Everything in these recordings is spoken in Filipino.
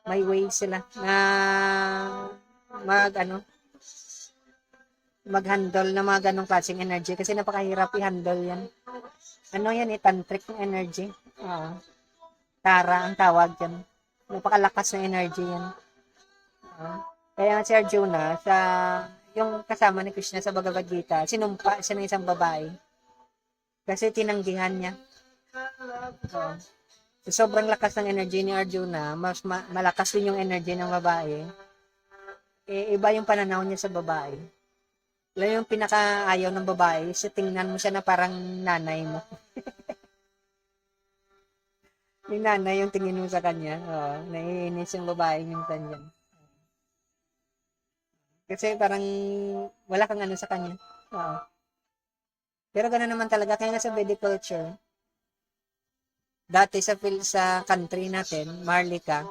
May way sila na mag ano, mag-handle ng mga ganong klaseng energy kasi napakahirap i-handle yan. Ano yan eh, tantric ng energy. Oo. Tara ang tawag yan. Napakalakas ng energy yan. Oo. Kaya nga si Arjuna, sa yung kasama ni Krishna sa Bhagavad Gita, sinumpa siya ng isang babae kasi tinanggihan niya. Oo. So, sobrang lakas ng energy ni Arjuna, mas malakas din yung energy ng babae. Eh, iba yung pananaw niya sa babae. Alam yung pinaka-ayaw ng babae, so tingnan mo siya na parang nanay mo. Yung nanay yung tingin mo sa kanya. Oo, naiinis yung babae minsan yan. Kasi parang wala kang ano sa kanya. Oo. Pero gano'n naman talaga. Kaya nga sa Vedic culture, dati sa country natin, Marlika,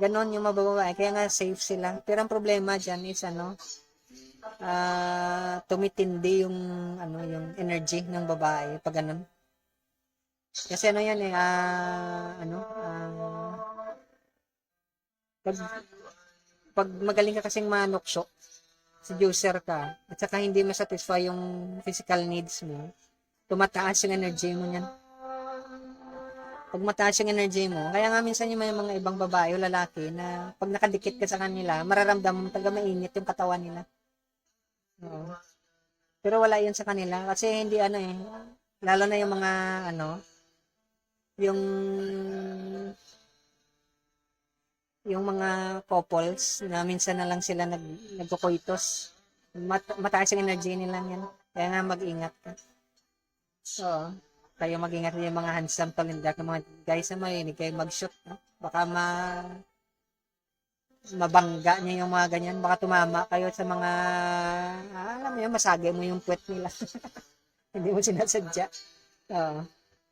gano'n yung mabababae. Kaya nga safe sila. Pero ang problema dyan is ano, tumitindi yung ano yung energy ng babae pag ganun. Kasi ano yan eh, pag, pag magaling ka kasing manuksyo, seducer ka, at saka hindi masatisfy yung physical needs mo, tumataas yung energy mo niyan. Pag mataas yung energy mo, kaya nga minsan yung may mga ibang babae o lalaki na pag nakadikit ka sa kanila, mararamdaman mo talaga mainit yung katawan nila. Oo. Pero wala yun sa kanila kasi hindi ano eh, lalo na yung mga ano, yung mga couples na minsan na lang sila nagkokoitos. Mataas yung energy nila yan. Kaya nga mag-ingat ka. So, kayo mag-ingat yung mga handsome talendak ng mga guys na mahilig kayo mag-shoot. No? Baka mabangga niya yung mga ganyan. Baka tumama kayo sa mga, alam mo yun, masagay mo yung puwet nila. Hindi mo sinasadya. Oo.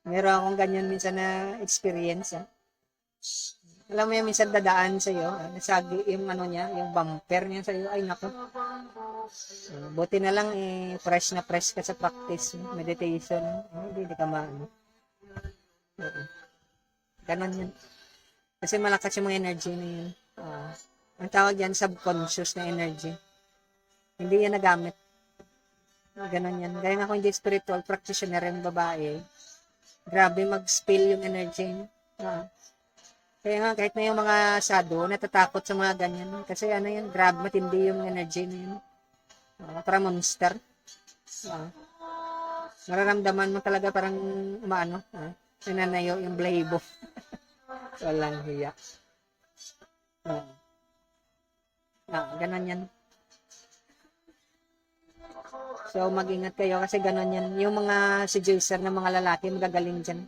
Meron akong ganyan minsan na experience. Alam mo yung minsan dadaan sa'yo, nasagi yung ano niya, yung bumper niya sa'yo, ay nako. Buti na lang fresh na fresh ka sa practice, meditation, hindi ka maano. Ganon yun. Kasi malakas yung mga energy na yun. Ang tawag yan, subconscious na energy. Hindi yan nagamit. Ganon yan. Gaya nga kung hindi spiritual practitioner yung babae, grabe mag-spill yung energy niya. Kaya nga, kahit na yung mga shadow, natatakot sa mga ganyan. Kasi ano yun, grab, matindi yung energy na yun. Parang monster. Nararamdaman mo talaga parang umaano, nananayo yung blahibo. Walang hiya. Ganon yan. So, mag-ingat kayo kasi ganon yan. Yung mga seducer ng mga lalaki, magagaling dyan.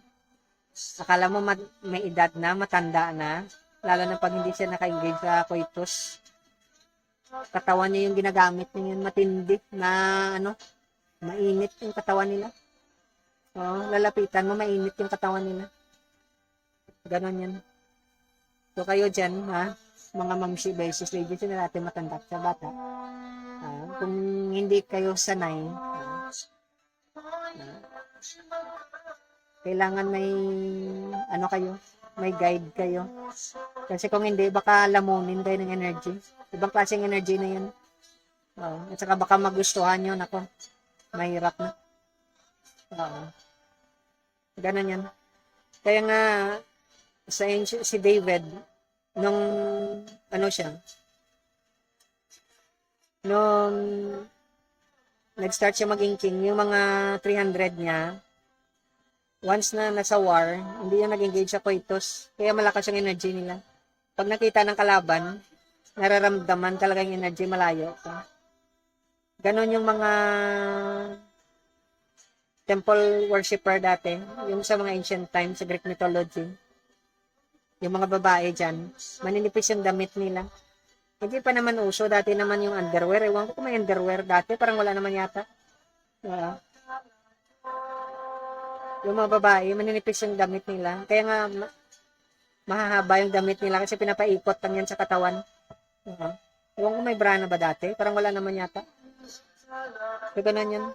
Akala mo may edad na, matanda na, lalo na pag hindi siya naka-engage sa coitus. Katawan niya yung ginagamit niya yun, matindi na ano, mainit yung katawan nila. Lalapitan mo, mainit yung katawan nila. Ganon yan. So kayo dyan, mga mamshi beses, ladies na natin matanda sa bata. Kung hindi kayo sanay, kailangan may ano kayo, may guide kayo. Kasi kung hindi, baka lamunin kayo ng energy. Ibang klaseng energy na yun. At saka baka magustuhan nyo, nako, mahirap na. Ganun yan. Kaya nga, si David, nung ano siya, nung nag-start siya maging king, yung mga 300 niya, once na nasa war, hindi niya nag-engage sa coitus. Kaya malakas yung energy nila. Pag nakita ng kalaban, nararamdaman talaga yung energy malayo. Ganon yung mga temple worshipper dati, yung sa mga ancient times, sa Greek mythology. Yung mga babae dyan, maninipis yung damit nila. Hindi pa naman uso, dati naman yung underwear. Ewan ko kung may underwear dati, parang wala naman yata. Yung mga babae, maninipis yung damit nila. Kaya nga, mahahaba yung damit nila kasi pinapaikot lang yan sa katawan. Ewan ko may bra na ba dati? Parang wala naman yata. So, ganun yan.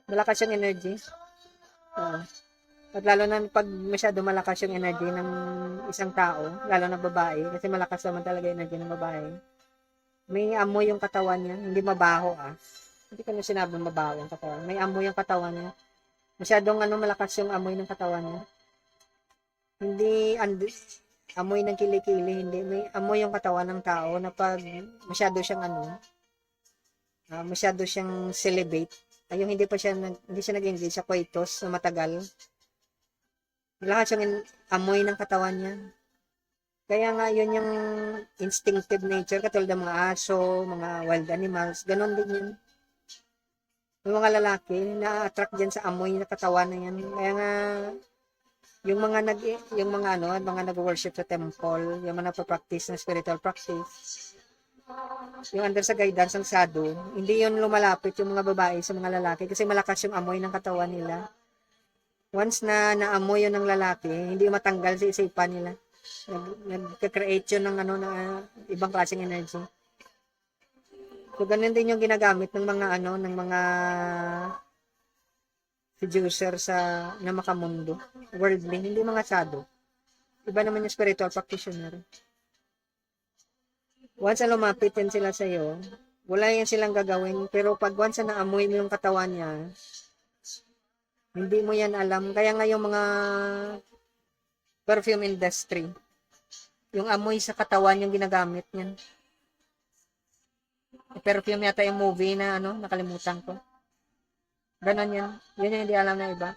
Malakas yung energy. At lalo na pag masyado malakas yung energy ng isang tao, lalo na babae, kasi malakas naman talaga yung energy ng babae. May amoy yung katawan niya, hindi mabaho Hindi ko na sinabi mabaho yung katawan. May amoy yung katawan niya. Masyadong malakas yung amoy ng katawan niya. Hindi amoy ng kilikili, hindi. May amoy yung katawan ng tao na pag masyado siyang masyado siyang celibate. Ay, yung hindi siya nag-engage sa coitus na matagal. Lahat yung amoy ng katawan niya. Kaya nga, yun yung instinctive nature, katulad ng mga aso, mga wild animals, ganon din yun. Yung mga lalaki, na-attract dyan sa amoy ng katawan na yan. Kaya nga, yung mga nag-worship sa temple, yung mga nagpa-practice ng spiritual practice, yung under sa guidance ng sadhu, hindi yun lumalapit yung mga babae sa mga lalaki kasi malakas yung amoy ng katawan nila. Once na naamoy yun ng lalaki, hindi matanggal sa isipan nila. Nagka-create yun ng ibang klaseng energy. So, ganun din yung ginagamit ng mga ng mga seducer na makamundo. Worldly, hindi mga sadhu. Iba naman yung spiritual practitioner. Once na lumapit yan sila sa'yo, wala yan silang gagawin. Pero pag once na naamoy mo yung katawan niya, hindi mo yan alam. Kaya nga yung mga perfume industry, yung amoy sa katawan yung ginagamit niyan. Perfume yata yung movie na nakalimutan ko. Ganon yan. Yun yung hindi alam na iba.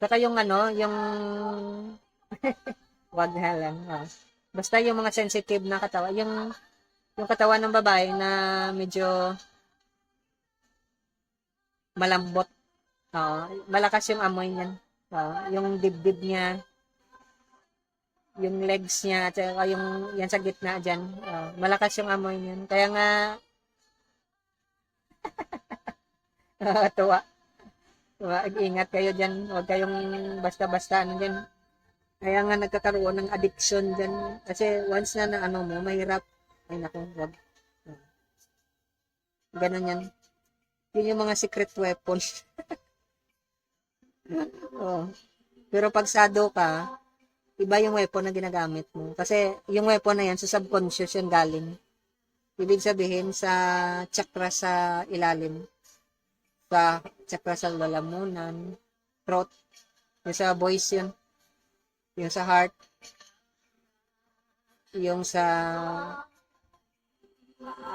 Saka yung yung wag na lang. Basta yung mga sensitive na katawan, yung katawan ng babae na medyo malambot. Malakas yung amoy niyan. Yung dibdib niya, yung legs niya, at yung yan sa gitna dyan, malakas yung amoy niyan. Kaya nga, tuwa. Ingat kayo dyan. Huwag kayong basta-basta dyan. Kaya nga nagkakaroon ng addiction dyan. Kasi once na mo, mahirap. Ay naku, wag. Ganun yan. Yun yung mga secret weapons. Pero pag sado ka, iba yung weapon na ginagamit mo. Kasi yung weapon na yan, sa subconscious yan galing. Ibig sabihin, sa chakra sa ilalim. Sa chakra sa lalamunan, throat, yung sa voice yun. Yung sa heart, yung sa,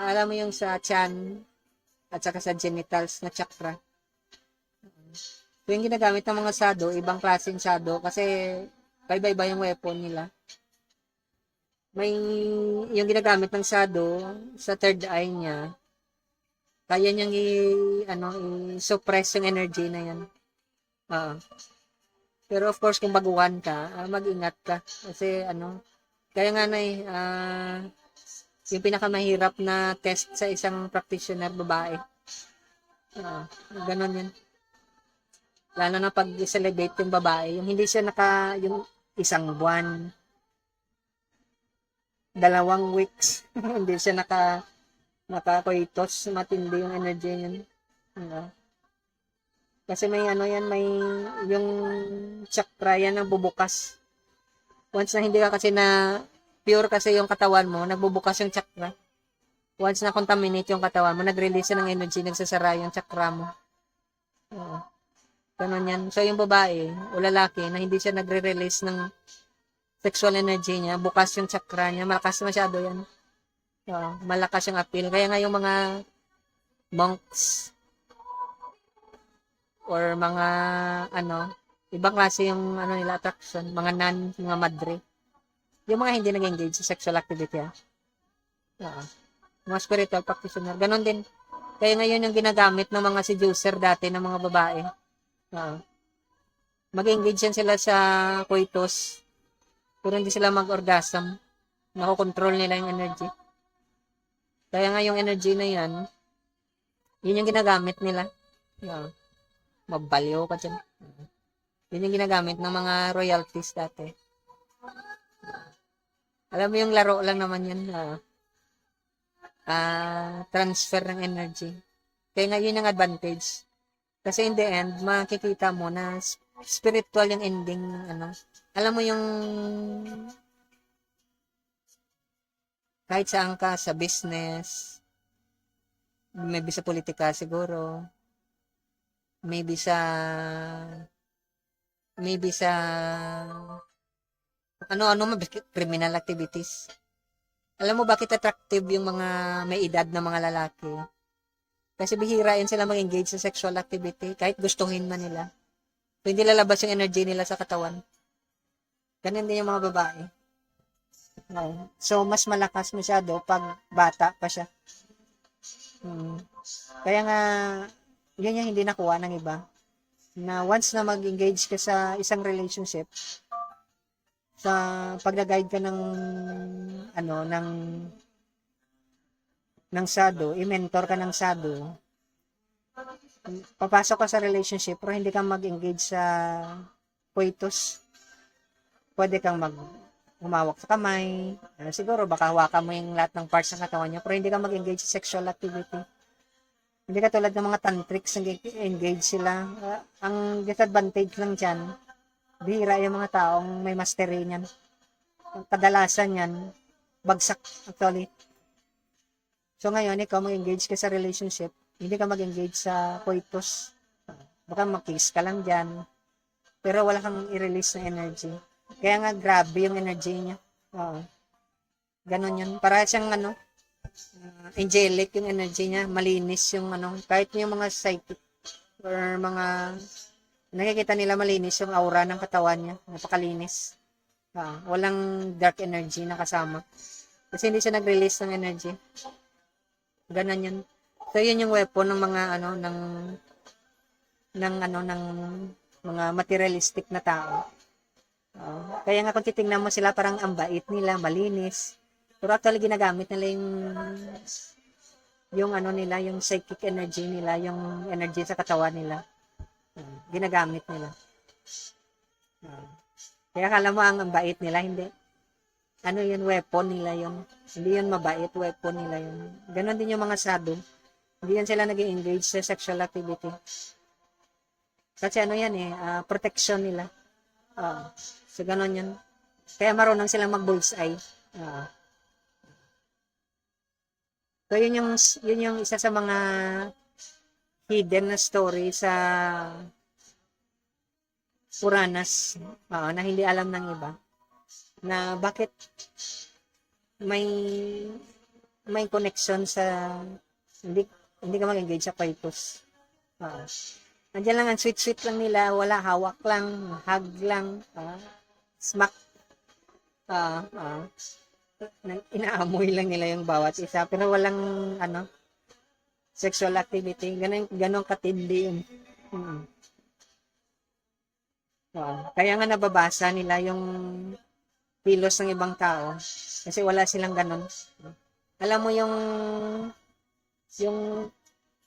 alam mo yung sa chan, at saka sa genitals na chakra. So, yung ginagamit ng mga sadhu, ibang klaseng sadhu, kasi iba-iba yung weapon nila. May, yung ginagamit ng sadhu, sa third eye niya, kaya niyang i-suppress yung energy na yan. Pero of course, kung baguhan ka, mag-ingat ka. Kasi kaya nga yung pinakamahirap na test sa isang practitioner babae. Ganon yan. Lalo na pag celebrate yung babae, yung hindi siya yung isang buwan, 2 weeks, hindi siya nakakoitos, matindi yung energy niyan. Kasi may may yung chakra yan ang bubukas. Once na hindi ka kasi na pure kasi yung katawan mo, nagbubukas yung chakra. Once na contaminate yung katawan mo, nag-release ng energy, nagsasara yung chakra mo. Ganun yan. So yung babae o lalaki na hindi siya nagre-release ng sexual energy niya, bukas yung chakra niya, malakas masyado yan. Malakas yung appeal. Kaya nga yung mga monks or mga ibang klase yung nila attraction, mga nun, mga madre. Yung mga hindi nag-engage sa sexual activity. Mga spiritual practitioner. Ganon din. Kaya ngayon yung ginagamit ng mga seducer dati ng mga babae. Mag-engage yan sila sa coitus. Pero hindi sila mag-orgasm. Nakokontrol nila yung energy. Kaya nga yung energy na yan, yun yung ginagamit nila. Mabaliw ka dyan. Yun yung ginagamit ng mga royalties dati. Alam mo yung laro lang naman yan. Transfer ng energy. Kaya nga yun yung advantage. Kasi in the end, makikita mo na spiritual yung ending ng ano. Alam mo yung kahit saan ka, sa business, maybe sa politika siguro, maybe sa ano-ano criminal activities. Alam mo bakit attractive yung mga may edad na mga lalaki? Kasi bihira yun sila mag-engage sa sexual activity kahit gustuhin man nila. So, hindi lalabas yung energy nila sa katawan. Ganun din yung mga babae. Okay. So, mas malakas masyado pag bata pa siya. Kaya nga, yun yung hindi nakuha ng iba. Na once na mag-engage ka sa isang relationship, sa pag-guide ka ng sado, i-mentor ka ng sado, papasok ka sa relationship pero hindi ka mag-engage sa coitus. Pwede kang humawak sa kamay, siguro baka hawakan mo yung lahat ng parts ng katawan niya pero hindi ka mag-engage sa sexual activity. Hindi ka tulad ng mga tantrics engage sila. Ang disadvantage lang dyan, bihira yung mga taong may mastery niyan. Kadalasan yan, bagsak actually. So ngayon, ikaw mag-engage ka sa relationship, hindi ka mag-engage sa coitus. Baka mag-kiss ka lang dyan, pero wala kang i-release na energy. Kaya nga, grabe yung energy niya. Ganon yun. Para siyang angelic yung energy niya, malinis yung kahit yung mga psychic or mga nakikita nila malinis yung aura ng katawan niya, napakalinis. Walang dark energy na kasama. Kasi hindi siya nag-release ng energy. Ganon yun. So yun yung weapon ng mga ng mga materialistic na tao. Kaya nga kung titingnan mo sila parang ang bait nila, malinis. Pero actually ginagamit nila yung nila, yung psychic energy nila, yung energy sa katawan nila. Ginagamit nila. Kaya akala mo ang bait nila, hindi. Yun, weapon nila yun. Hindi yun mabait, weapon nila yun. Ganon din yung mga sado. Hindi yan sila nag-engage sa sexual activity. Kasi yan protection nila. So ganon yun. Kaya marunong silang mag-bullseye. So yun yung isa sa mga hidden na story sa Puranas na hindi alam ng iba. Na bakit may connection sa hindi ka mag-engage sa coitus. Nandiyan lang ang sweet lang nila, wala, hawak lang, hug lang, smack. Inaamoy lang nila yung bawat isa, pero walang sexual activity. Ganun katindi yun. Kaya nga nababasa nila yung kilos ng ibang tao kasi wala silang ganun. Alam mo yung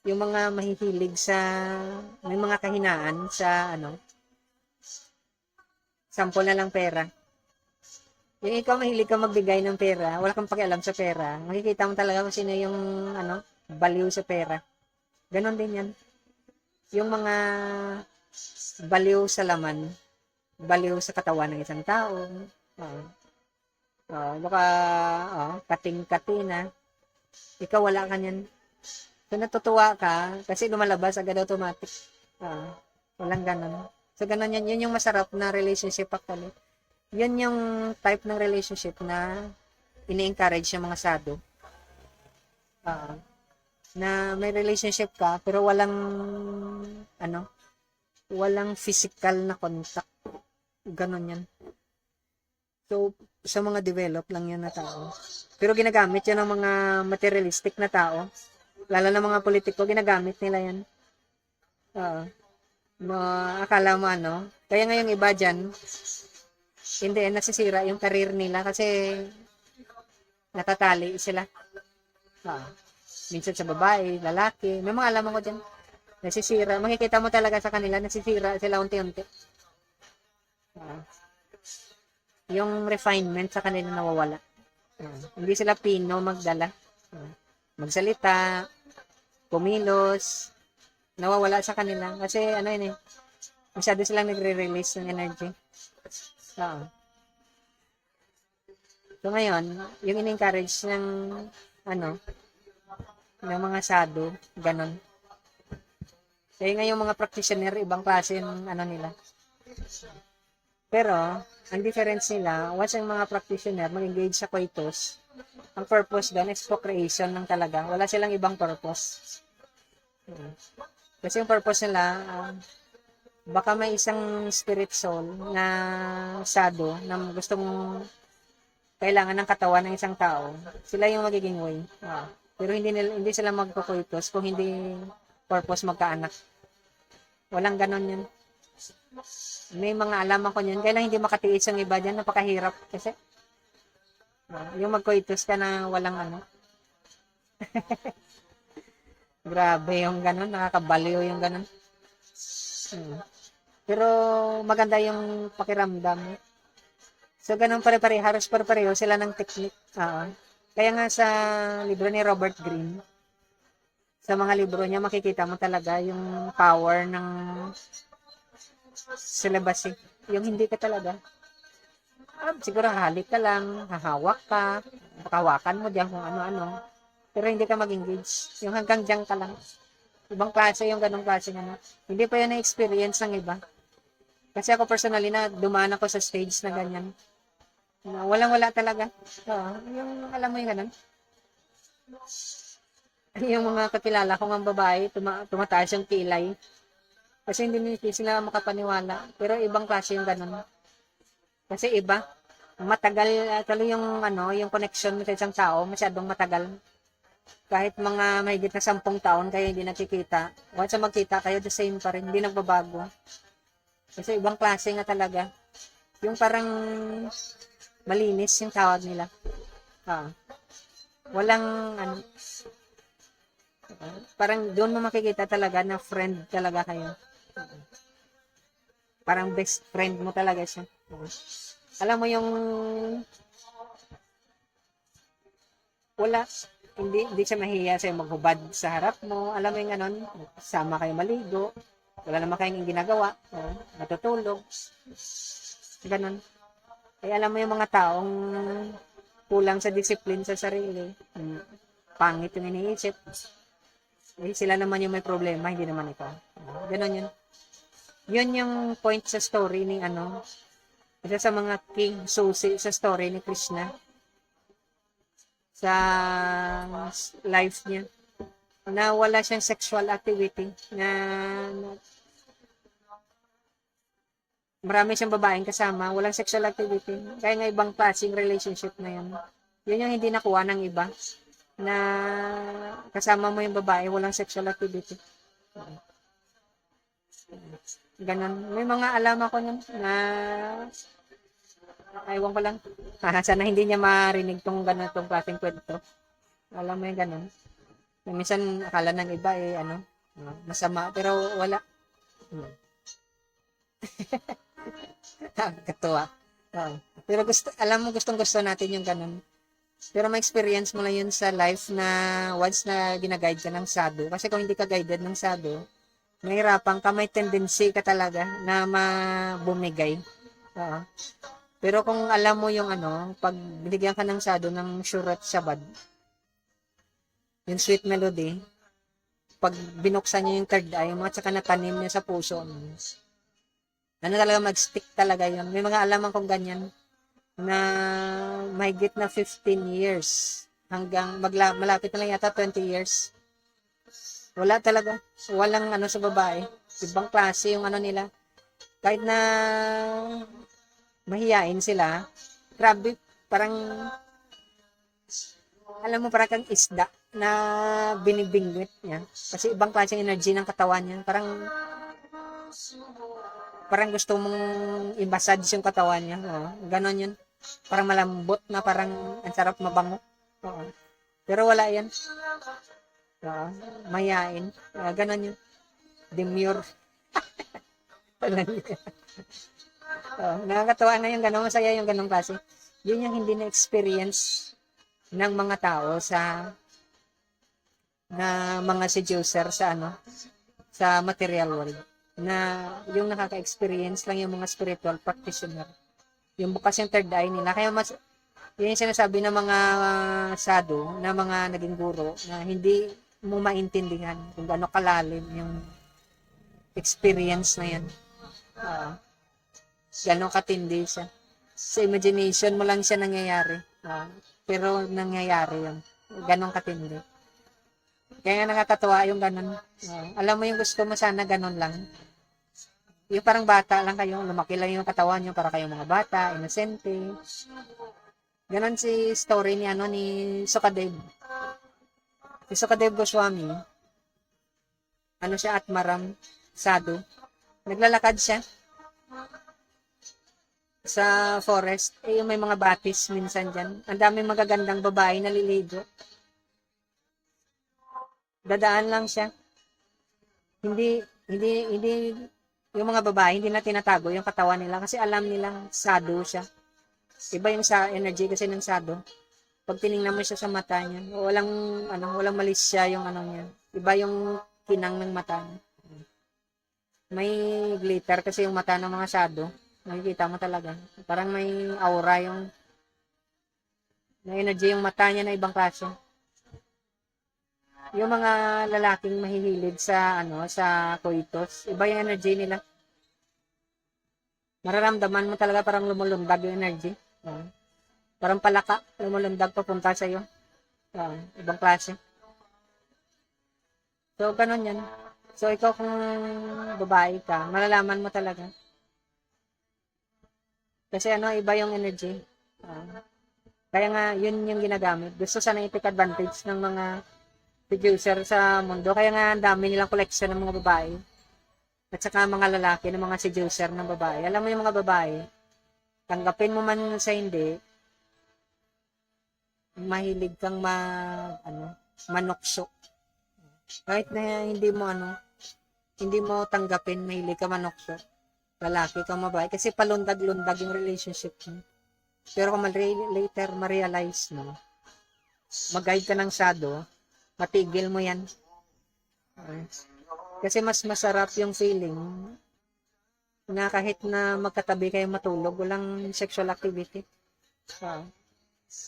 mga mahihilig sa may mga kahinaan sa sample na lang pera. Yung ikaw mahilig ka magbigay ng pera, wala kang pakialam sa pera, makikita mo talaga kung sino yung baliw sa pera. Ganon din yan. Yung mga baliw sa laman, baliw sa katawan ng isang tao, baka kating-kati na, ikaw wala ka niyan. So natutuwa ka kasi lumalabas agad automatic. Walang ganon. So ganon yan. Yun yung masarap na relationship actually. Yun yung type ng relationship na ini-encourage yung mga sado. Na may relationship ka pero walang physical na contact. Ganon yan. So, sa mga develop lang yan na tao. Pero ginagamit yan ng mga materialistic na tao. Lalo na mga politiko, ginagamit nila yan. Akala mo kaya nga yung iba dyan, hindi, nasisira yung career nila kasi natatali sila. Minsan sa babae, lalaki, may mga alam ko dyan. Nasisira, makikita mo talaga sa kanila, nasisira sila unti-unti. Yung refinement sa kanila nawawala. Hindi sila pino magdala. Magsalita, kumilos, nawawala sa kanila. Kasi ano yun eh, masyado silang nagre-release ng energy. Oo. So ngayon, yung in-encourage ng ano, ng mga sado, ganon. Kaya ngayon mga practitioner, ibang klase yung ano nila. Pero, ang difference nila, once ang mga practitioner mag-engage sa coitus, ang purpose doon is procreation lang talaga. Wala silang ibang purpose. Kasi yung purpose nila, baka may isang spirit soul na sado na gustong kailangan ng katawan ng isang tao, sila yung magiging way. Pero hindi sila magkukuitos kung hindi purpose magkaanak. Walang ganon yun. May mga alam ako yun. Kaya lang hindi makatiis yung iba dyan. Napakahirap kasi. Yung magkuitos ka na walang ano. Grabe yung ganon. Nakakabaliw yung ganon. Pero maganda yung pakiramdam. So, ganun pare-pareho, halos pare-pareho sila ng technique. Kaya nga sa libro ni Robert Greene, sa mga libro niya, makikita mo talaga yung power ng celibacy. Yung hindi ka talaga. Siguro hahalik ka lang, hahawak ka, makahawakan mo diyan kung ano-ano. Pero hindi ka mag-engage. Yung hanggang diyan ka lang. Ibang klase yung ganong klase nga. Hindi pa yun na-experience ng iba. Kasi ako personally na dumaan ako sa stage na ganyan. Na walang-wala talaga. Yung alam mo yung ganun. Yung mga kakilala ko ng babae, tumataas yung kilay. Kasi hindi sila makapaniwala. Pero ibang klase yung ganun. Kasi iba. Matagal, tuloy yung, yung connection mo sa isang tao, masyadong matagal. Kahit mga mahigit na 10 taon kayo hindi nakikita. Once magkita kayo, the same pa rin. Hindi nagbabago. Kasi ibang klase nga talaga. Yung parang malinis yung tawag nila. Walang parang doon mo makikita talaga na friend talaga kayo. Parang best friend mo talaga siya. Alam mo yung wala, hindi siya mahiya sa'yo maghubad sa harap mo. Alam mo yung ganon, sama kayo maligo. Wala naman kayong ginagawa. Natutulog. Ganon. Kaya alam mo yung mga taong kulang sa disiplin sa sarili. Pangit yung iniisip. Sila naman yung may problema, hindi naman ikaw. Ganon yun. Yun yung point sa story ni isa sa mga king susi sa story ni Krishna. Sa life niya. Na wala siyang sexual activity. Na marami siyang babaeng kasama, walang sexual activity. Kaya nga ibang klaseng relationship na yan. Yun yung hindi nakuha ng iba. Na kasama mo yung babae, walang sexual activity. Ganon. May mga alam ako nun na aywan ko lang. Sana hindi niya marinig tong ganitong klaseng kwento. Alam mo yung ganon. Minsan akala ng iba masama, pero wala. Katuwa. Pero alam mo, gustong-gusto natin yung ganun. Pero ma-experience mo lang yun sa life na once na ginaguide ka ng sado. Kasi kung hindi ka guided ng sado, mahirapan ka, may tendency ka talaga na bumigay. Pero kung alam mo yung pag binigyan ka ng sado ng Surat Shabad, yung sweet melody, pag binuksan niya yung third eye, at saka natanim niya sa puso, talaga mag-stick talaga yun. May mga alaman kong ganyan na mahigit na 15 years hanggang malapit na lang yata 20 years. Wala talaga. Walang sa babae. Ibang klase yung nila. Kahit na mahiyain sila, grabe, parang alam mo, parang kang isda na binibingwit niya. Kasi ibang klase yung energy ng katawan niya. Parang gusto mong i-massage yung katawan niya. Ganon yun. Parang malambot na parang ang sarap mabango. Pero wala yan. Mayain. Ganon yun. Demure. Nakakatawa na yung ganon. Masaya yung ganon klase. Yun yung hindi na-experience ng mga tao na mga seducer sa sa material world na yung nakaka-experience lang yung mga spiritual practitioner. Yung bukas yung third eye nila. Kaya mas, yun yung sinasabi ng mga sadhu, na mga naging guro, na hindi mo maintindihan kung gaano kalalim yung experience na yan. Gaano katindi siya. Sa imagination mo lang siya nangyayari. Pero nangyayari yun. Ganon katindi. Kaya nga nakakatawa yung ganon. Alam mo yung gusto mo sana ganon lang. Yung parang bata lang kayo, lumaki lang yung katawan nyo para kayong mga bata, inosente. Ganon si story ni ni Sukadev. Si Sukadev Goswami, siya Atmaram, sadhu. Naglalakad siya sa forest. Yung may mga batis minsan dyan. Ang daming magagandang babae naliligo. Dadaan lang siya. Hindi, yung mga babae, hindi na tinatago yung katawan nila kasi alam nilang sadhu siya. Iba yung sa energy kasi ng sadhu. Pag tiningnan mo siya sa mata niya, walang malis siya yung niya. Iba yung kinang ng mata niya. May glitter kasi yung mata ng mga sadhu. Makikita mo talaga. Parang may aura yung energy yung mata niya na ibang klase. Yung mga lalaking mahihilig sa sa coitus, iba yung energy nila. Mararamdaman mo talaga parang lumulundag yung energy. Parang palaka, lumulundag papunta sa iyo. Ibang klase. So, ganun yan. So, ikaw kung babae ka, malalaman mo talaga. Kasi iba yung energy. Kaya nga, yun yung ginagamit. Gusto sana i-take advantage ng mga producer sa mundo. Kaya nga, ang dami nilang collection ng mga babae. At saka mga lalaki ng mga seducer ng babae. Alam mo yung mga babae, tanggapin mo man sa hindi, mahilig kang manokso. Kahit na hindi mo tanggapin, mahilig ka manokso. Lalaki ka babae. Kasi palundag-lundag yung relationship mo. Pero kung later ma-realize mo, mag-guide ka ng sadhu, matigil mo yan. Kasi mas masarap yung feeling na kahit na magkatabi kayo matulog, walang sexual activity.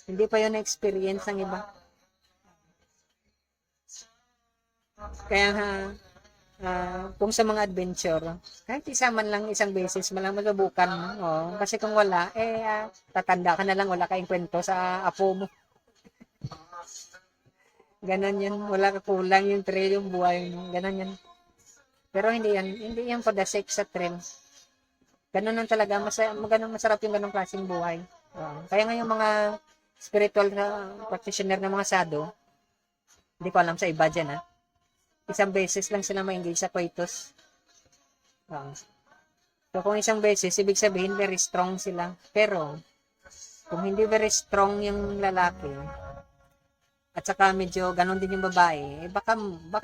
Hindi pa yun na-experience ng iba. Kaya kung sa mga adventure, kahit isa man lang isang beses, malang magabukan mo. Kasi kung wala, tatanda ka na lang, wala kayong kwento sa apo mo. Ganon yan. Wala ka kulang yung thrill, yung buhay mo. Ganon yan. Pero hindi yan for the sake sa thrill. Ganon lang talaga. Masarap yung ganong klaseng buhay. Kaya nga yung mga spiritual practitioner ng mga sadhu, hindi ko alam sa iba dyan, isang beses lang sila ma-engage sa coitus. So, kung isang beses, ibig sabihin, very strong sila. Pero, kung hindi very strong yung lalaki, at saka medyo ganon din yung babae, baka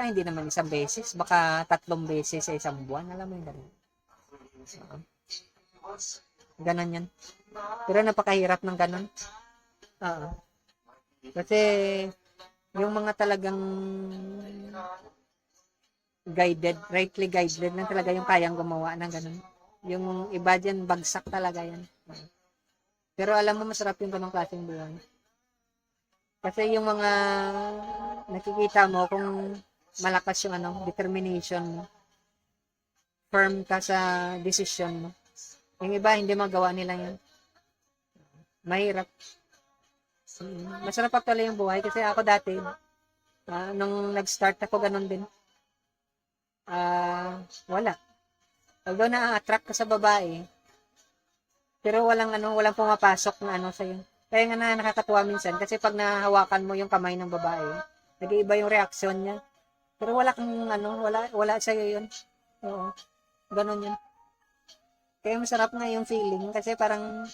hindi naman isang beses, baka 3 beses sa isang buwan. Alam mo yung ganon. Ganon yan. Pero napakahirap ng ganon. Kasi, yung mga talagang rightly guided na talaga yung kayang gumawa ng ganun. Yung iba dyan, bagsak talaga yan. Pero alam mo, masarap yung ganung klaseng buhay. Kasi yung mga nakikita mo kung malakas yung determination mo, firm ka sa decision mo. Yung iba, hindi magawa nila yan. Mahirap. Masarap actually yung buhay kasi ako dati, nung nag-start ako, ganun din. Wala. Although na-attract ka sa babae, pero walang pumapasok na sa'yo. Kaya nga nakakatuwa minsan kasi pag nahawakan mo yung kamay ng babae, nag-iiba yung reaksyon niya. Pero wala kang wala sa'yo yun. Oo. Ganun yun. Kaya masarap nga yung feeling kasi parang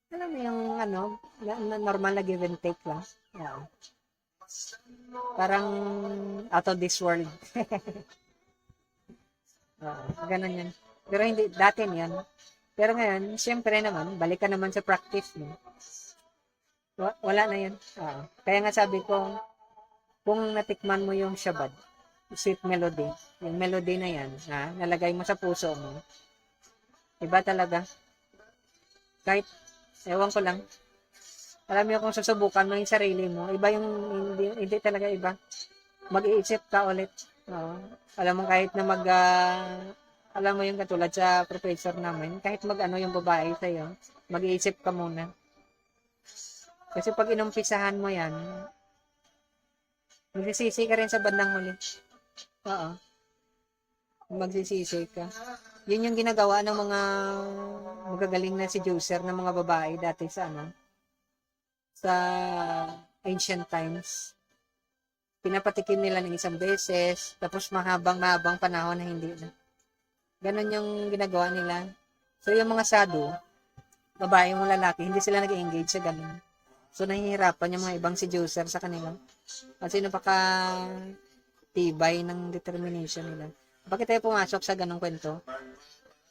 alam mo yung normal na give and take lang. Parang out of this world. Ganun yan. Pero hindi, dati yan. Pero ngayon, siyempre naman, balik ka naman sa practice mo. Wala na yan. Kaya nga sabi ko, kung natikman mo yung Shabad, sweet melody. Yung melody na yan, ha, nalagay mo sa puso mo. Iba talaga. Kahit, ewan ko lang. Alam mo kung susubukan mo yung sarili mo, iba yung, hindi talaga iba. Mag-iisip ka ulit. Oo. Alam mo kahit na alam mo yung katulad sa professor namin, kahit mag-ano yung babae sa'yo, mag-iisip ka muna. Kasi pag inumpisahan mo yan, magsisisi ka rin sa bandang huli. Oo. Magsisisi ka. Yun yung ginagawa ng mga magagaling na seducer ng mga babae dati sa ancient times. Pinapatikim nila ng isang beses, tapos mahabang panahon na hindi na. Ganon yung ginagawa nila. So, yung mga sado, babae mo lalaki, hindi sila nag-engage sa ganon. So, nahihirapan yung mga ibang seducer sa kanila. Kasi napaka tibay ng determination nila. Bakit tayo pumasok sa ganong kwento?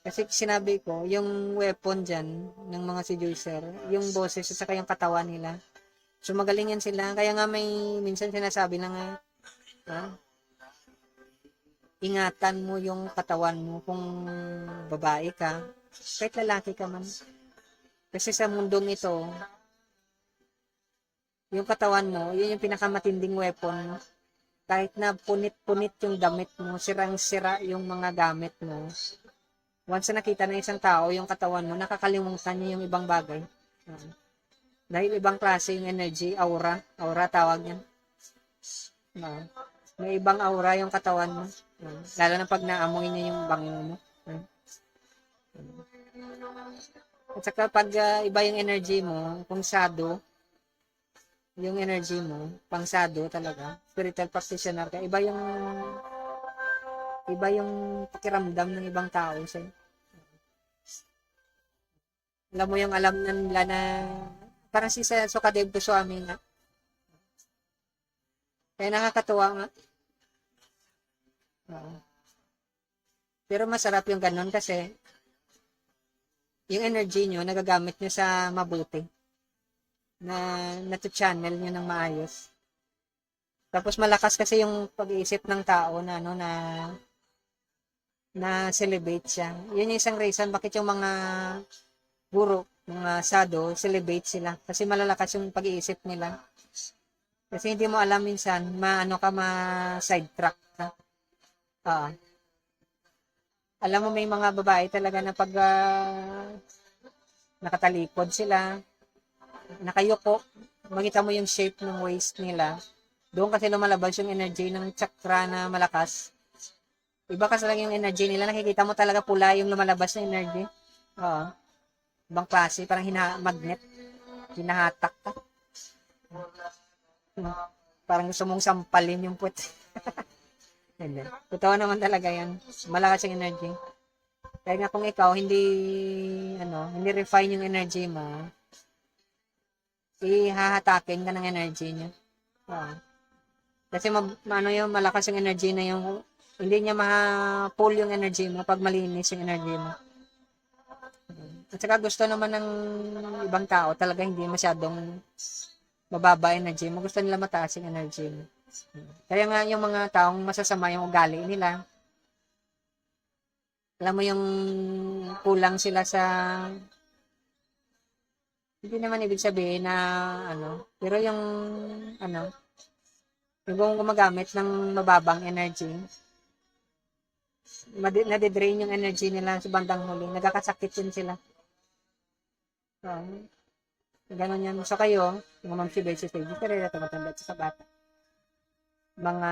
Kasi sinabi ko, yung weapon dyan ng mga seducer, yung boses at saka yung katawan nila. So, magaling yan sila. Kaya nga may minsan sinasabi na nga, ingatan mo yung katawan mo kung babae ka, kahit lalaki ka man. Kasi sa mundong ito, yung katawan mo, yun yung pinakamatinding weapon mo. Kahit na punit-punit yung damit mo, sirang-sira yung mga gamit mo. Once na nakita ng isang tao yung katawan mo, nakakalimutan niya yung ibang bagay. Dahil ibang klase yung energy, aura tawag yan. May ibang aura yung katawan mo. Lalo na pag naamoy niya yung bango mo. At saka pag iba yung energy mo, kung sado, yung energy mo, pang sado talaga, spiritual practitioner ka, iba yung pakiramdam ng ibang tao sa'yo. Alam mo yung alam na nila na parang si Sukadev Goswami nga. Kaya nakakatuwa nga. Pero masarap yung ganun kasi yung energy nyo, nagagamit nyo sa mabuti. Na channel nyo ng maayos. Tapos malakas kasi yung pag-iisip ng tao na celebrate siya. Yun yung isang reason bakit yung mga guro, mga sado, celebrate sila. Kasi malalakas yung pag-iisip nila. Kasi hindi mo alam minsan, ma-sidetrack ka. Alam mo may mga babae talaga na pag nakatalikod sila, nakayuko, makita mo yung shape ng waist nila. Doon kasi lumalabas yung energy ng chakra na malakas. Iba kasi lang yung energy nila. Nakikita mo talaga pula yung lumalabas na energy. Ibang klase, parang magnet. Hinahatak ka. Parang gusto mong sampalin yung puti. Hindi. Totoo naman talaga yan. Malakas yung energy. Kaya nga kung ikaw hindi refine yung energy mo, ihahatakin ka ng energy niya. Kasi yung malakas yung energy na yung hindi niya ma-pull yung energy mo pag malinis yung energy mo. At saka gusto naman ng ibang tao talaga hindi masyadong mababa energy mo. Gusto nila mataas yung energy mo. Kaya nga yung mga taong masasama yung ugali nila, alam mo yung kulang sila sa hindi naman ibig sabihin na pero yung yung gumagamit ng mababang energy, nade-drain yung energy nila sa bandang huli. Nagkakasakit din sila. Ganon yan. So kayo, mga mamsi beses stage, pero ito matanda sa bata. Mga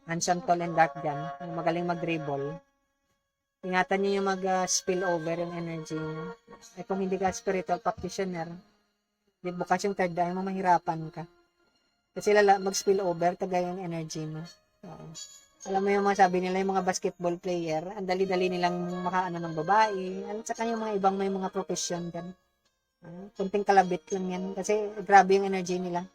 handsome, tall, and dark dyan, magaling mag-dribble. Ingatan nyo yung mag-spill over yung energy nyo. Kung hindi ka spiritual practitioner, bukas yung third eye mo, mahirapan ka. Kasi mag-spill over, tagay yung energy mo. Alam mo yung mga sabi nila, yung mga basketball player, ang dali-dali nilang makaano ng babae, at saka yung mga ibang may mga profession dyan. Kunting kalabit lang yan, kasi grabe yung energy nila.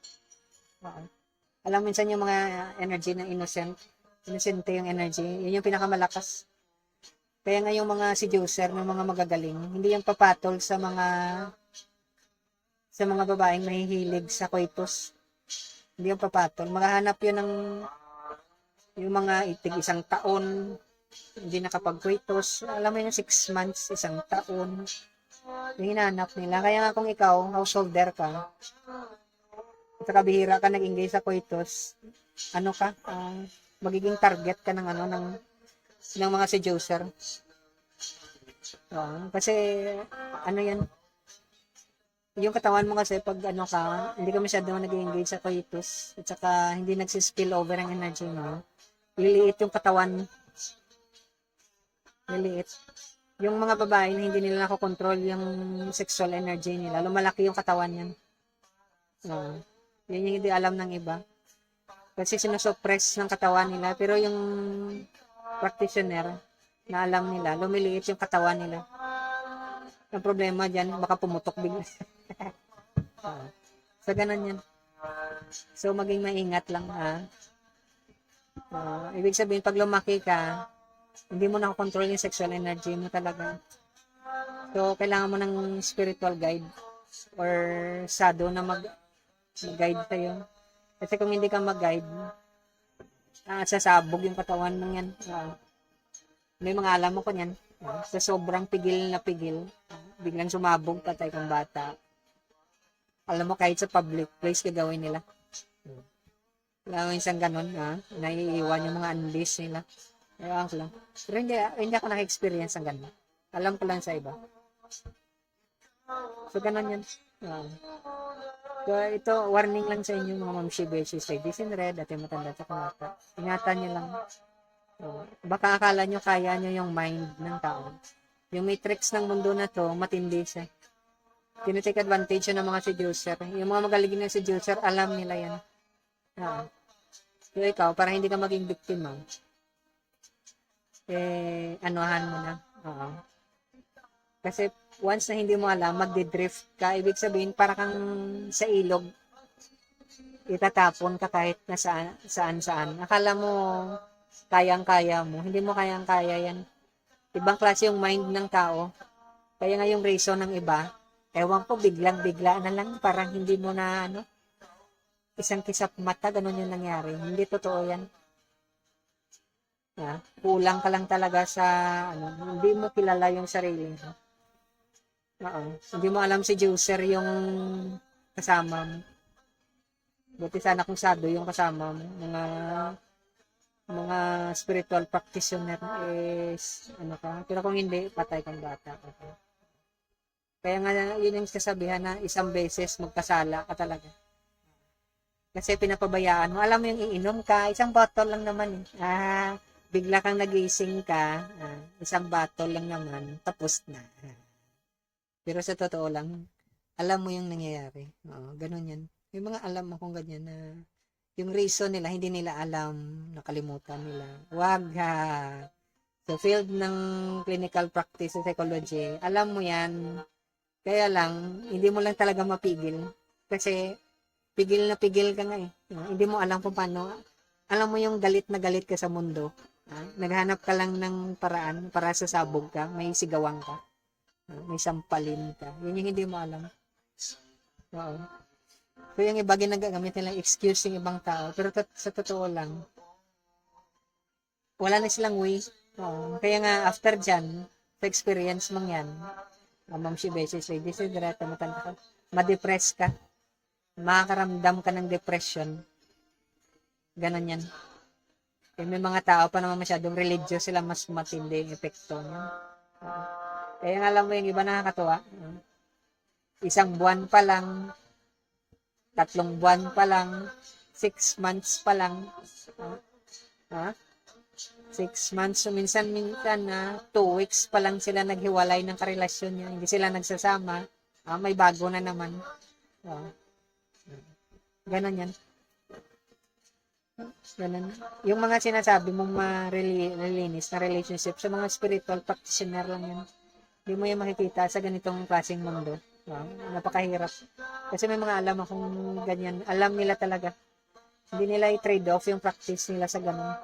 Alam minsan yung mga energy ng innocente yung energy, yun yung pinakamalakas. Kaya nga yung mga seducer ng mga magagaling, hindi yung papatol sa mga babaeng mahihilig sa coitus. Hindi yung papatol. Maghahanap yun ng Yung mga itig isang taon, hindi nakapag-coitus. Alam mo yung 6 months, isang taon. Yung hinahanap nila. Kaya nga kung ikaw, householder ka, at kabihira ka nag-engage sa coitus, ano ka, magiging target ka ng ano, ng mga seducer. Kasi, ano yan, yung katawan mo kasi pag ano ka, hindi ka masyadong nag-engage sa coitus, at saka hindi nagsispill over ang energy mo, liliit yung katawan, liliit. Yung mga babae na hindi nila nakokontrol yung sexual energy nila, lumalaki yung katawan yan. Yan yung hindi alam ng iba. Kasi sinusuppress ng katawan nila, pero yung practitioner na alam nila, lumiliit yung katawan nila. Ang problema dyan, baka pumutok bigla. So, ganun yan. So, maging maingat lang, ibig sabihin, pag lumaki ka, hindi mo nakokontrol yung sexual energy mo talaga. So, kailangan mo ng spiritual guide or shadow na mag-guide sa'yo. Kasi kung hindi ka mag-guide, sasabog yung katawan mo yan. May mga alam mo ko yan. Sa sobrang pigil na pigil, biglang sumabog, patay kang bata. Alam mo, kahit sa public place, gagawin nila. Alam mo, isang ganun, naiiwan yung mga unleash nila. Ewan ko lang. Pero hindi ako naka-experience ng ganun. Alam ko lang sa iba. So, ganun yan. So, ito, warning lang sa inyo, mga mamshi, beshi, ladies in red, at yung matanda sa kumata. Ingatan nyo lang. Baka akala nyo kaya nyo yung mind ng tao. Yung matrix ng mundo na to, matindi siya. Tinitake advantage ng mga seducer. Yung mga magaling na seducer, alam nila yan. So, ikaw, para hindi ka maging biktima, anuhan mo na. Kasi once na hindi mo alam, magdi-drift ka. Ibig sabihin, para kang sa ilog, itatapon ka kahit na saan. Akala mo, kayang-kaya mo. Hindi mo kayang-kaya yan. Ibang klase yung mind ng tao. Kaya nga yung reason ng iba, ewan ko, biglang-bigla na lang, parang hindi mo na, isang kisap mata, ganun yung nangyari. Hindi totoo yan. Kulang ka lang talaga sa, hindi mo kilala yung sarili mo. Hindi mo alam si Juicer yung kasama mo. Buti sana kung sado yung kasama mo. Mga spiritual practitioner is, ka. Pero kung hindi, patay kang bata. Okay. Kaya nga, yun yung kasabihan na isang beses magkasala ka talaga. Kasi pinapabayaan mo. Alam mo yung iinom ka, isang bottle lang naman bigla kang nagising ka, isang bottle lang naman, tapos na. Pero sa totoo lang, alam mo yung nangyayari. Ganun yan. May mga alam akong ganyan na yung reason nila, hindi nila alam, nakalimutan nila. Wag ha. Sa field ng clinical practice sa psychology, alam mo yan, kaya lang, hindi mo lang talaga mapigil. Kasi, pigil na pigil ka nga hindi mo alam kung paano. Alam mo yung galit na galit ka sa mundo. Naghanap ka lang ng paraan para sasabog ka, may sigawang ka, may sampalin ka. Yun yung hindi mo alam. So yung iba ginagamit nilang excuse yung ibang tao, pero sa totoo lang, wala na silang way. Kaya nga after dyan, sa experience mong yan, Ma'am si Beses, ladies and gentlemen, matanda ka, ma-depress ka, makakaramdam ka ng depression. Ganon yan. May mga tao pa naman masyadong religious, sila mas matindi yung epekto niya. Kaya nga alam mo yung iba nakakatuwa. Isang buwan pa lang, 3 buwan pa lang, 6 months pa lang. 6 months, so minsan 2 weeks pa lang sila naghiwalay ng karelasyon niya. Hindi sila nagsasama. May bago na naman. Ganon yan. Ganun. Yung mga sinasabi mong marilinis na relationship sa mga spiritual practitioner lang yan. Hindi mo yung makikita sa ganitong klaseng mundo. Napakahirap. Kasi may mga alam akong ganyan. Alam nila talaga. Hindi nila i-trade off yung practice nila sa ganun.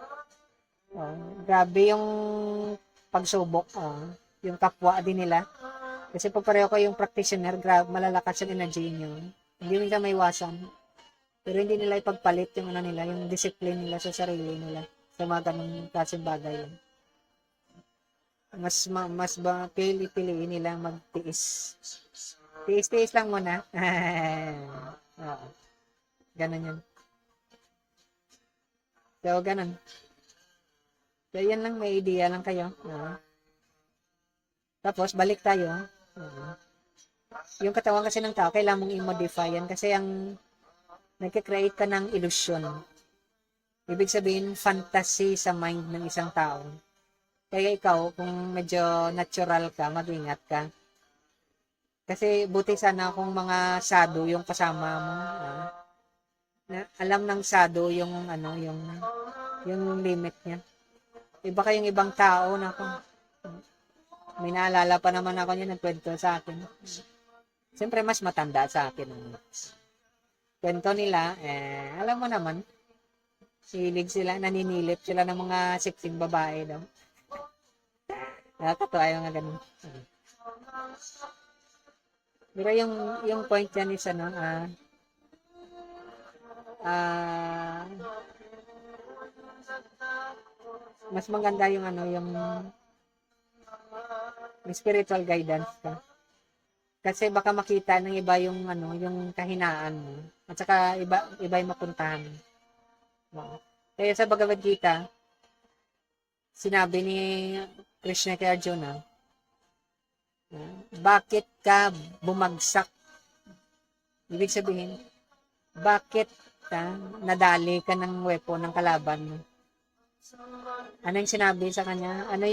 Grabe yung pagsubok. Yung kapwa din nila. Kasi pag pareho ko yung practitioner, malalakas yung energy nyo. Hindi mo ka maiwasan. Pero hindi nila ipagpalit yung nila, yung discipline nila sa sarili nila. sa mga ganung klaseng bagay. Mas ba piliin nilang magtiis. Tiis-tiis lang muna. Oo, ganun yun. So, ganun. So, yan lang, may idea lang kayo. Tapos, balik tayo. Yung katawan kasi ng tao, kailangan mong i-modify yan kasi ang nagkakreate ka ng illusion. Ibig sabihin, fantasy sa mind ng isang tao. Kaya ikaw, kung medyo natural ka, mag-ingat ka. Kasi buti sana kung mga shadow yung kasama mo. Na alam ng shadow yung ano, yung limit niya. Iba kayong ibang tao na kung may naalala pa naman ako niya nagkwento sa akin. Siyempre mas matanda sa akin. Kwento nila, alam mo naman, silig sila, naninilip sila ng mga siksing babae daw. Nakakatawa yung mga ganun. Pero yung point yan is ano, mas maganda yung ano, yung spiritual guidance ka. Kasi baka makita ng iba yung ano, yung kahinaan mo. At saka iba yung mapuntahan. Kaya sa Bhagavad Gita, sinabi ni Krishna kay Arjuna, bakit ka bumagsak? Ibig sabihin, bakit nadali ka ng weapon ng kalaban mo? Ano yung sinabi sa kanya? Ano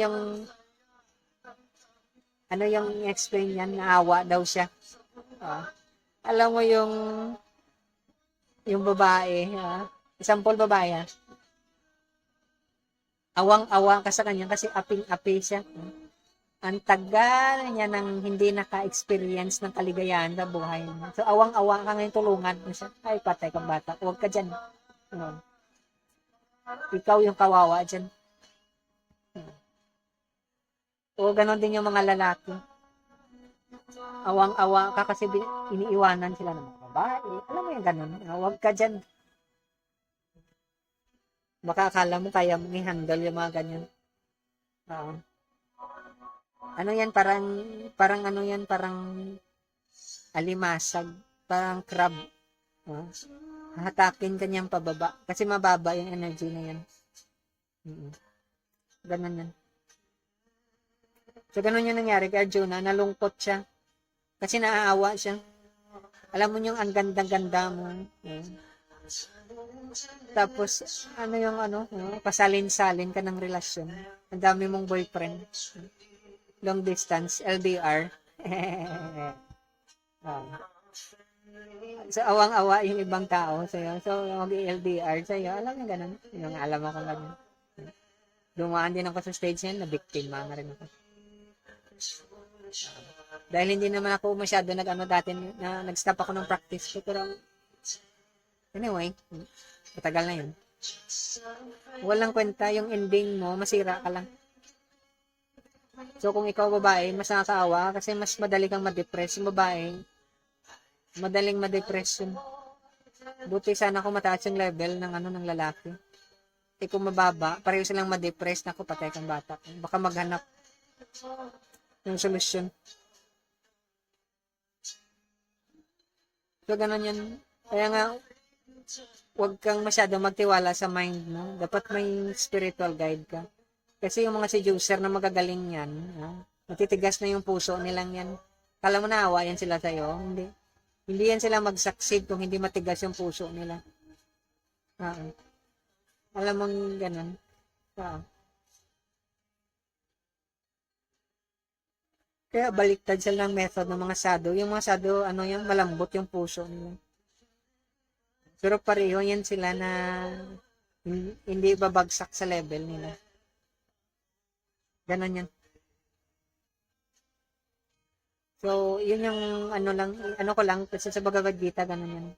yung explain niyan? Naawa daw siya. Alam mo yung babae, example babae, awang-awang ka sa kanya kasi aping-api siya. Ang tagal niya nang hindi naka-experience ng kaligayahan sa buhay niya. So, awang-awang ka ngayon, tulungan mo siya. Ay, patay kang bata. Huwag ka dyan. Ikaw yung kawawa dyan. O, ganon din yung mga lalaki. Awang-awa ka kasi iniiwanan sila ng mga babae. Alam mo yung ganon. Huwag ka dyan. Baka akala mo kaya mong i-handle yung mga ganyan. Ano yan, parang ano yan, parang alimasag, parang crab. Hatakin ka niyang pababa. Kasi mababa yung energy na yan. Ganun yan. So, ganun yung nangyari kay Arjuna. Nalungkot siya. Kasi naaawa siya. Alam mo yung ang ganda-ganda mo. Tapos, ano yung pasalin-salin ka ng relasyon. Ang dami mong boyfriend. Long distance, LDR. So, awang-awa yung ibang tao sa'yo. So, mag-LDR sa'yo. Alam mo ganun. Yung alam ako ganun. Dumaan din ako sa stage yan, na-biktima na rin ako. Dahil hindi naman ako masyado dati na nag-stop ako ng practice ko. Pero, anyway, matagal na yun. Walang kwenta, yung ending mo, masira ka lang. So, kung ikaw babae, mas nakakaawa kasi mas madali kang ma-depress. Yung babae, madaling ma-depress yun. Buti sana kung mataas yung level ng lalaki. Kung mababa, pareho silang ma-depress, naku, patay kang bata. Baka maghanap ng solusyon. So, ganun yan. Kaya nga, huwag kang masyado magtiwala sa mind mo. Dapat may spiritual guide ka. Kasi yung mga seducer na magagaling yan, matitigas na yung puso nilang yan. Kala mo naawa yan sila sa'yo? Hindi. Hindi yan sila mag-succeed kung hindi matigas yung puso nila. Alam mong ganun. Kaya baliktad sila ng method ng mga shadow. Yung mga shadow, malambot yung puso nila. Pero pareho yan sila na hindi babagsak sa level nila. Ganon yan. So, yun yung ko lang, kasi sa Bhagavad Gita, ganon yan.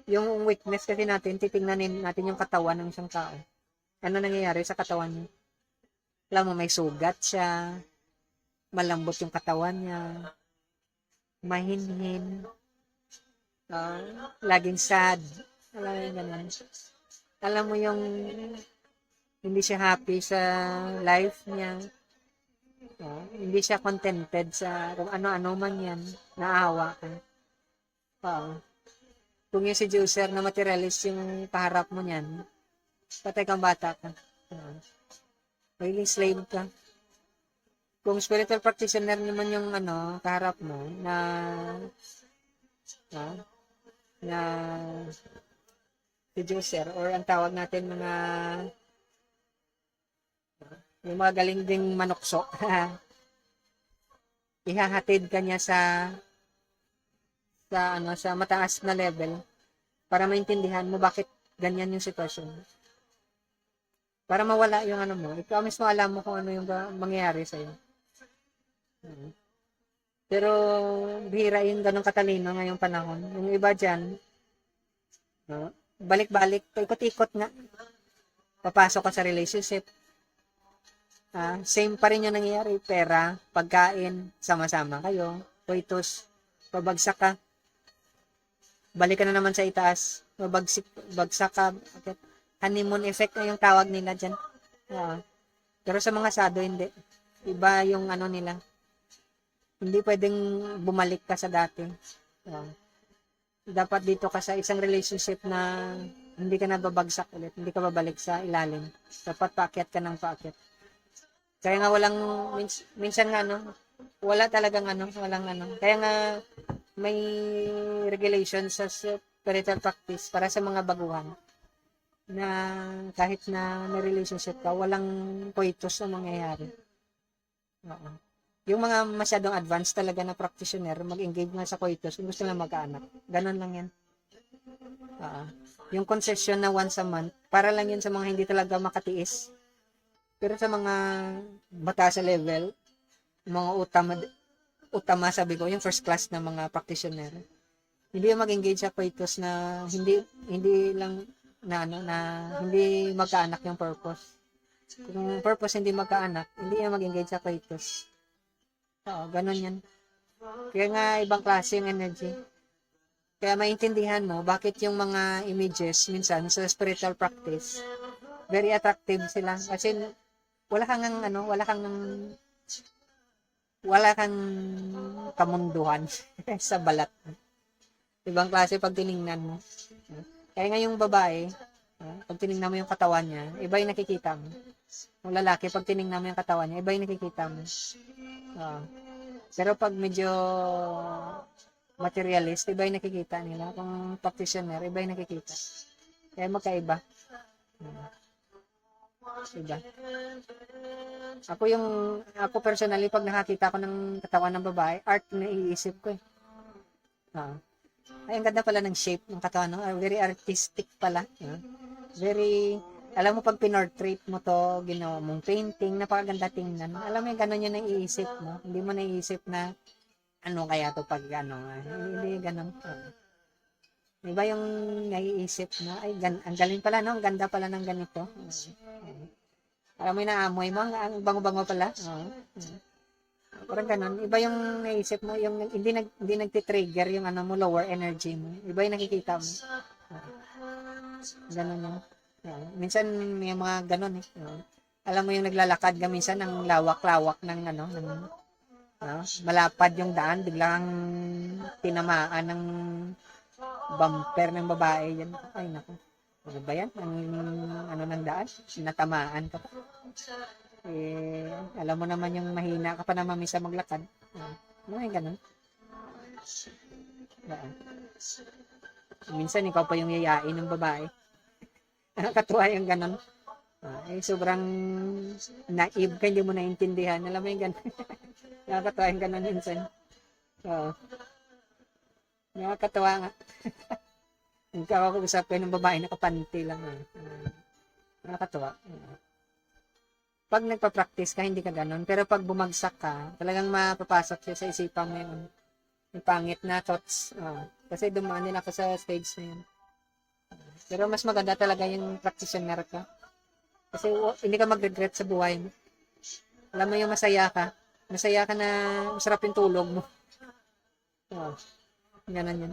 Yung weakness kasi natin, titingnan natin yung katawan ng isang tao. Ano nangyayari sa katawan niya? Alam mo, may sugat siya, malambot yung katawan niya, mahinhin, laging sad, alam mo yung ganon. alam mo yung hindi siya happy sa life niya. Hindi siya contented sa kung ano-ano man yan. Naawa ka. Oo. Kung yung si Juicer na materialist yung kaharap mo niyan, patay kang bata ka. Magiging slave ka. Kung spiritual practitioner naman yung kaharap mo ah, na si Juicer or ang tawag natin yung mga galing ding manukso. Ihahatid ka niya sa mataas na level para maintindihan mo bakit ganyan yung sitwasyon. Para mawala yung mo. Ikaw mismo alam mo kung ano yung mangyayari sa'yo. Pero bihira yung ganong katalino ngayong panahon. Yung iba dyan, balik-balik, ikot-ikot nga. Papasok ka sa relationship. Same pa rin yung nangyayari. Pera, pagkain, sama-sama kayo. Coitus, pabagsak ka. Balik ka na naman sa itaas. Bagsak ka. Honeymoon effect na yung tawag nila dyan. Pero sa mga sado, hindi. Iba yung nila. Hindi pwedeng bumalik ka sa dati. Dapat dito ka sa isang relationship na hindi ka na babagsak ulit. Hindi ka babalik sa ilalim. Dapat paakyat ka ng paakyat. Kaya nga minsan nga wala talagang walang Kaya nga may regulation sa spiritual practice para sa mga baguhan na kahit na may relationship ka, walang coitus na mangyayari. Yung mga masyadong advanced talaga na practitioner, mag-engage na sa coitus kung gusto na magkaanak. Ganon lang yan. Yung concession na once a month, para lang yun sa mga hindi talaga makatiis. Pero sa mga mataas sa level, mga utama sabi ko, yung first class na mga practitioner, hindi yung mag-engage sa coitus na hindi lang na hindi magkaanak yung purpose. Kung purpose hindi magkaanak, hindi yung mag-engage sa coitus. Ganun yan. Kaya nga ibang klase yung energy. Kaya maintindihan mo bakit yung mga images minsan sa spiritual practice very attractive sila kasi wala kang kamunduhan sa balat. Ibang klase pag tiningnan mo. Kaya nga yung babae, pag tiningnan mo yung katawan niya, iba yung nakikita mo. Yung lalaki, pag tiningnan mo yung katawan niya, iba yung nakikita mo. Pero pag medyo materialist, iba yung nakikita nila. Kung practitioner, iba yung nakikita. Kaya magkaiba. Diba? Ako personally, pag nakakita ko ng katawan ng babae, art na iisip ko eh. Ay, ang ganda pala ng shape ng katawan, no? Very artistic pala. Very, alam mo pag pinortrait mo to, ginawa mong painting, napakaganda tingnan. Alam mo yung gano'n yun ang iisip mo. Hindi mo naiisip na, ano kaya to pag hindi gano'n. Diba yung naiisip na, ay, ang galing pala, no? Ang ganda pala ng ganito. Alam mo yung naamoy mo, ang bango-bango pala. Parang ganun. Iba yung naisip mo, yung hindi nagtitrigger yung mo, lower energy mo. Iba yung nakikita mo. Ganun yun. Minsan may mga ganun eh. Alam mo yung naglalakad ka minsan ng lawak-lawak ng malapad yung daan, biglang tinamaan ng bumper ng babae yan. Ay nako. Ano ba yan? Ang ng daan? Natamaan ka pa. Alam mo naman yung mahina ka pa naman minsan maglakad. Ano yung ganun? Minsan ikaw pa yung yayain ng babae. Nakakatuwa yung ganun. Sobrang naive ka, hindi mo naintindihan. Alam mo yung ganun. Nakakatuwa yung ganun minsan. Nakakatuwa nga. Nagkakausap kayo ng babae, nakapanty lang. Nakakatuwa. Pag nagpa-practice ka, hindi ka ganun. Pero pag bumagsak ka, talagang mapapasok siya sa isipan mo yung pangit na thoughts. Kasi dumaan din ako sa stage na yun. Pero mas maganda talaga yung practitioner ka. Kasi hindi ka mag-regret sa buhay mo. Alam mo yung masaya ka. Masaya ka na masarap yung tulog mo. Ganun yun.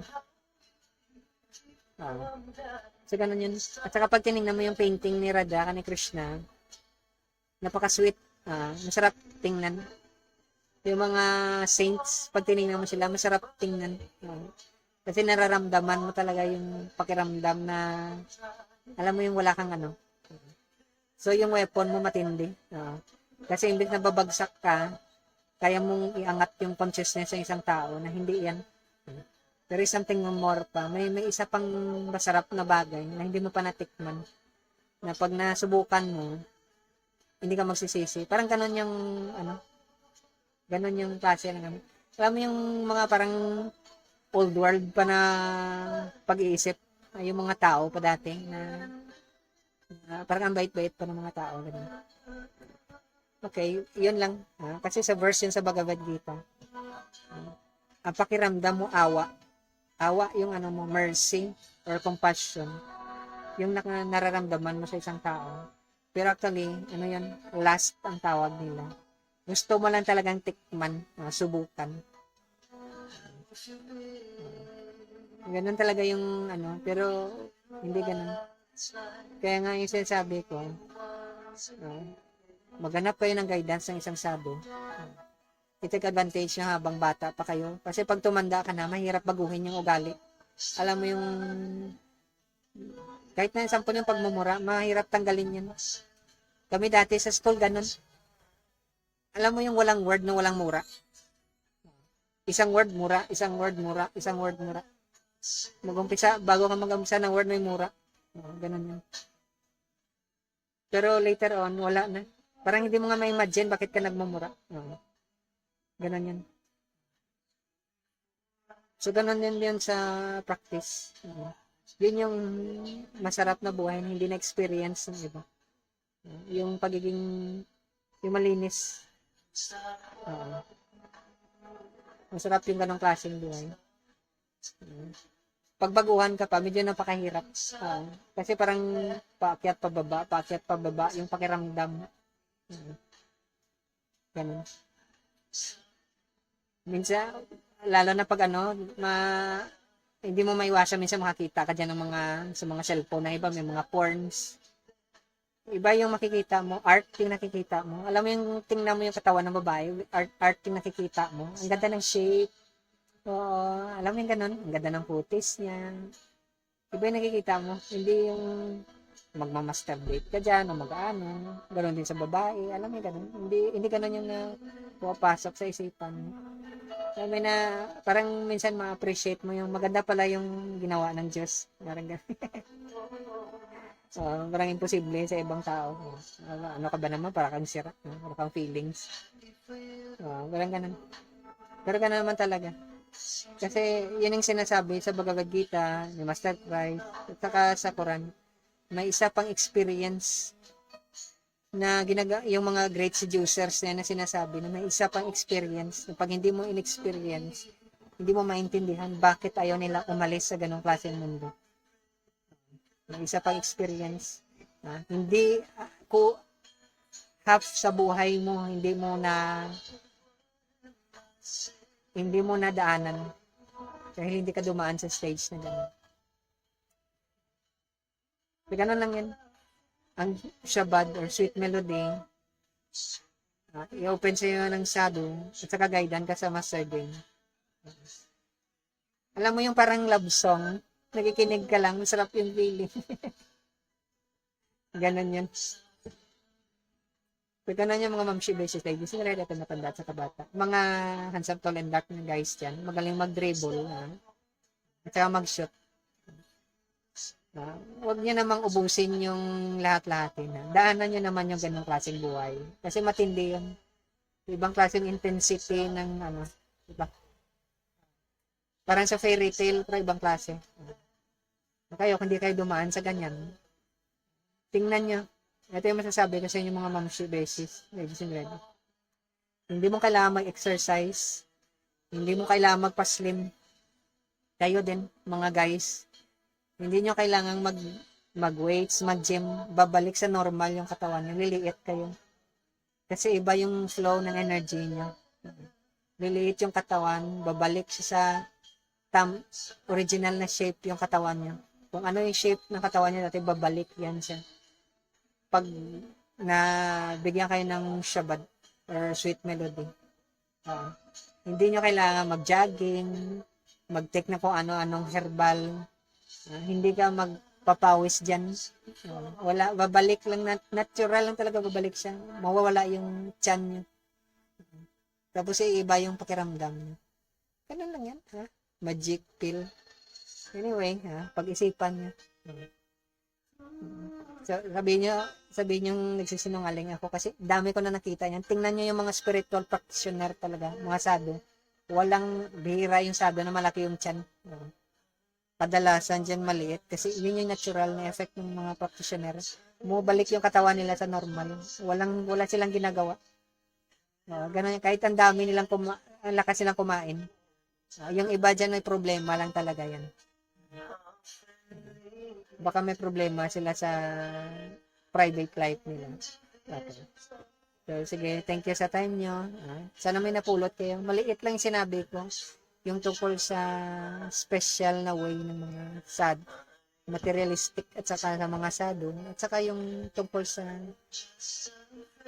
So, ganun yun. At saka pag tinignan mo yung painting ni Radha, ni Krishna, napaka-sweet. Masarap tingnan. Yung mga saints, pag tinignan mo sila, masarap tingnan. Kasi nararamdaman mo talaga yung pakiramdam na, alam mo yung wala kang ano. So, yung weapon mo matindi. Kasi imbes na babagsak ka, kaya mong iangat yung consciousness ng isang tao na hindi yan. There is something more pa. May isa pang masarap na bagay na hindi mo pa natikman. Na pag nasubukan mo, hindi ka magsisisi. Parang ganun yung, ganun yung klase ng ano. Alam mo yung mga parang old world pa na pag-iisip. Yung mga tao pa dati na parang ang bait-bait pa ng mga tao. Ganun. Okay, yun lang. Kasi sa verse yun sa Bhagavad Gita. Ang pakiramdam mo, awa. Awa yung ano mo, mercy or compassion. Yung nararamdaman mo sa isang tao. Pero actually, ano yun, last ang tawag nila. Gusto mo lang talagang tikman, subukan. Ganun talaga yung ano, pero hindi ganun. Kaya nga yung sinasabi ko, maghanap kayo ng guidance ng isang sabo. I-take advantage na habang bata pa kayo. Kasi pag tumanda ka na, mahirap baguhin yung ugali. Alam mo yung, kahit na sampol yung pagmumura, mahirap tanggalin yan. Kami dati sa school, ganun. Alam mo yung walang word na walang mura. Isang word, mura. Isang word, mura. Isang word, mura. Mag-umpisa, bago ka mag-umpisa ng word, may mura. Ganun yun. Pero later on, wala na. Parang hindi mo nga ma-imagine bakit ka nagmumura. Ganun yun. So, ganun yun sa practice. Yun yung masarap na buhay na hindi na-experience ng iba. Yung pagiging, yung malinis. Masarap yung ganong klaseng buhay. Pagbaguhan ka pa, medyo napakahirap. Kasi parang paakyat pababa, yung pakiramdam. Ganun. Minsan, lalo na pag hindi mo maiwasan minsan makakita ka dyan ng sa mga cellphone na iba, may mga porns. Iba yung makikita mo, art yung nakikita mo. Alam mo yung tingnan mo yung katawan ng babae, art yung nakikita mo. Ang ganda ng shape. Oo, alam mo yung ganun, ang ganda ng kutis niya. Iba yung nakikita mo, hindi yung magmamasturbate ka dyan o mag-ano. Ganun din sa babae, alam mo yung ganun. Hindi ganun yung pumapasok sa isipan mo. Alam mo na, parang minsan ma-appreciate mo yung maganda pala yung ginawa ng Diyos. Parang ganun. So, parang imposible sa ibang tao. Ano ka ba naman? Para kang sira. Para kang feelings. Parang ganun. Pero ganun naman talaga. Kasi yun yung sinasabi sa Bhagavad Gita, ni Master Christ, at saka sa Quran, may isa pang experience na yung mga great seducers na sinasabi na may isa pang experience na pag hindi mo in-experience, hindi mo maintindihan bakit ayaw nila umalis sa ganong klaseng mundo. May isa pang experience. Hindi half sa buhay mo, hindi mo na daanan dahil hindi ka dumaan sa stage na gano'n. So, gano'n lang yan. Ang Shabad or sweet melody, i-open sa iyo ng sadhu at saka guidan ka sa Master Ding. Alam mo yung parang love song, nakikinig ka lang, masarap yung feeling. Ganon yun. So, ganon yung mga mamshi basis ladies, yung red at matanda sa kabata. Mga handsome, tall, and dark na guys dyan, magaling mag-dribble, at saka mag-shoot. Huwag nyo namang ubusin yung lahat-lahatin. Daanan nyo naman yung ganong klaseng buhay. Kasi matindi yun. Ibang klaseng intensity ng diba? Parang sa fairy tale, pero ibang klase. Kayo, kung hindi kayo dumaan sa ganyan, tingnan nyo. Ito yung masasabi ko sa inyo mga mamshi basis. Ladies and ready. Hindi mo kailangan mag-exercise. Hindi mo kailangan magpa-slim. Kayo din, mga guys. Hindi nyo kailangan mag-weights, mag-gym. Babalik sa normal yung katawan nyo. Liliit kayo. Kasi iba yung flow ng energy nyo. Liliit yung katawan. Babalik siya sa original na shape yung katawan nyo. Kung ano yung shape ng katawan niya dati, babalik yan siya. Pag na bigyan kayo ng shabad or sweet melody, hindi nyo kailangan mag-jogging, mag-take na kung ano-anong herbal. Hindi ka magpapawis dyan. Wala, babalik lang, natural lang talaga babalik siya. Mawawala yung tiyan niya. Tapos iba yung pakiramdam niya. Ganun lang yan. Magic pill. Anyway, pag-isipan niya. So, sabihin nyo nagsisinungaling ako kasi dami ko na nakita yan. Tingnan nyo yung mga spiritual practitioner talaga, mga sadhu. Walang bihira yung sadhu na malaki yung tiyan. Kadalasan dyan maliit kasi yun yung natural na effect ng mga practitioner. Bumabalik yung katawan nila sa normal. Wala silang ginagawa. Ganun, kahit ang dami nilang ang lakas silang kumain. Yung iba dyan may problema lang talaga yan. Baka may problema sila sa private life nila. Okay. So, sige, thank you sa time nyo. Sana may napulot kayo. Maliit lang sinabi ko. Yung tungkol sa special na way ng mga materialistic at saka sa mga sadhu. At saka yung tungkol sa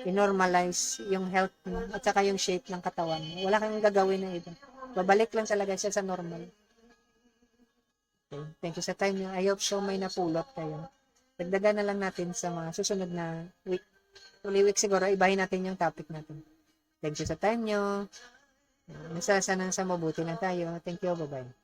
i-normalize yung health mo at saka yung shape ng katawan mo. Wala kang gagawin na iba. Babalik lang talaga siya sa normal. Okay. Thank you sa time nyo. I hope so may napulot kayo. Dagdagan na lang natin sa mga susunod na week. Uli week siguro, ibahin natin yung topic natin. Thank you sa time nyo. Nasa mabuti lang tayo. Thank you. Bye-bye.